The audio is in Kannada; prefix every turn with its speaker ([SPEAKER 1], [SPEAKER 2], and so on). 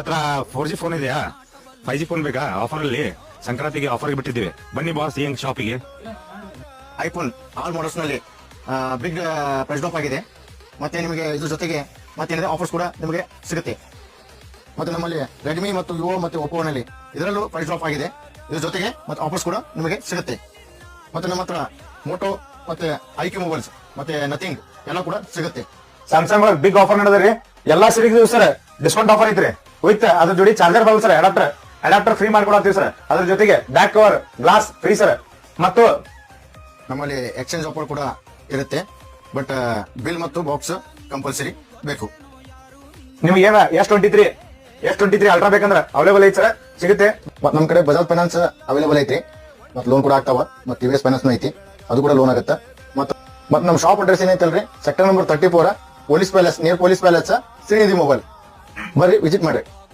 [SPEAKER 1] ಹತ್ರ 4G ಫೋನ್ ಇದೆಯಾ? 5G ಫೋನ್ ಬೇಕಾ? ಆಫರ್ ಅಲ್ಲಿ ಸಂಕ್ರಾಂತಿಗೆ ಆಫರ್ ಬಿಟ್ಟಿದ್ದೀವಿ, ಬನ್ನಿ ಬಾಸ್ ಈ ಶಾಪಿಗೆ.
[SPEAKER 2] ಐಫೋನ್ ಆಲ್ ಮಾಡೆಲ್ಸ್ ನಲ್ಲಿ ಬಿಗ್ ಪ್ರೈಸ್ ಡ್ರಾಪ್ ಆಗಿದೆ. ಮತ್ತೆ ನಿಮಗೆ ಇದ್ರ ಜೊತೆಗೆ ಮತ್ತೇನಿದೆ ಆಫರ್ಸ್ ಕೂಡ ನಿಮಗೆ ಸಿಗುತ್ತೆ. ಮತ್ತೆ ನಮ್ಮಲ್ಲಿ ರೆಡ್ಮಿ ಮತ್ತು ವಿವೋ ಮತ್ತು ಒಪ್ಪೋ ನಲ್ಲಿ ಇದರಲ್ಲೂ ಪ್ರೈಸ್ ಡ್ರಾಪ್ ಆಗಿದೆ. ಇದ್ರ ಜೊತೆಗೆ ಮತ್ತೆ ಆಫರ್ಸ್ ಕೂಡ ನಿಮಗೆ ಸಿಗುತ್ತೆ. ಮತ್ತೆ ನಮ್ಮ ಹತ್ರ ಮೋಟೋ ಮತ್ತೆ ಐಕ್ಯೂ ಮೊಬೈಲ್ಸ್ ಮತ್ತೆ ನಥಿಂಗ್ ಎಲ್ಲ ಕೂಡ ಸಿಗುತ್ತೆ.
[SPEAKER 3] ಸ್ಯಾಮ್ಸಂಗ್ ಬಿಗ್ ಆಫರ್ ನಡೆದ್ರಿ, ಎಲ್ಲಾ ಸೀರೀಸ್ ಸರ್ ಡಿಸ್ಕೌಂಟ್ ಆಫರ್ ಐತ್ರಿ. ವಿತ್ ಅದ್ರ ಜೋಡಿ ಚಾರ್ಜರ್ ಬಲ್ ಸರ್, ಅಡಾಪ್ಟರ್ ಫ್ರೀ ಮಾಡ್ಕೊಡತ್ತೀವಿ ಸರ್. ಅದ್ರ ಜೊತೆಗೆ back cover glass free sir. ಮತ್ತು
[SPEAKER 2] ನಮ್ಮಲ್ಲಿ ಎಕ್ಸ್ಚೇಂಜ್ ಆಫರ್ ಕೂಡ ಇರುತ್ತೆ. ಬಟ್ ಬಿಲ್ ಮತ್ತು ಬಾಕ್ಸ್ ಕಂಪಲ್ಸರಿ ಬೇಕು.
[SPEAKER 3] ನಿಮ್ಗೆ ಏನ S23 ಅಲ್ಟ್ರಾ ಬೇಕಂದ್ರ ಅವೈಲೇಬಲ್ ಐತಿ ಸರ್, ಸಿಗುತ್ತೆ.
[SPEAKER 2] ಮತ್ತೆ ನಮ್ಮ ಕಡೆ ಬಜಾಜ್ ಫೈನಾನ್ಸ್ ಅವೈಲೇಬಲ್ ಐತಿ. ಮತ್ತೆ ಲೋನ್ ಕೂಡ ಆಗ್ತಾವ. ಮತ್ತೆ TVS ಫೈನಾನ್ಸ್ ಐತಿ, ಅದು ಕೂಡ ಲೋನ್ ಆಗುತ್ತೆ. ಮತ್ತೆ ನಮ್ಮ ಶಾಪ್ ಅಡ್ರೆಸ್ ಏನೈತಲ್ರಿ, sector number 34 police palace, near police palace, Shrinidhi mobile. ಬರ್ರಿ ವಿಸಿಟ್ ಮಾಡ್ರಿ.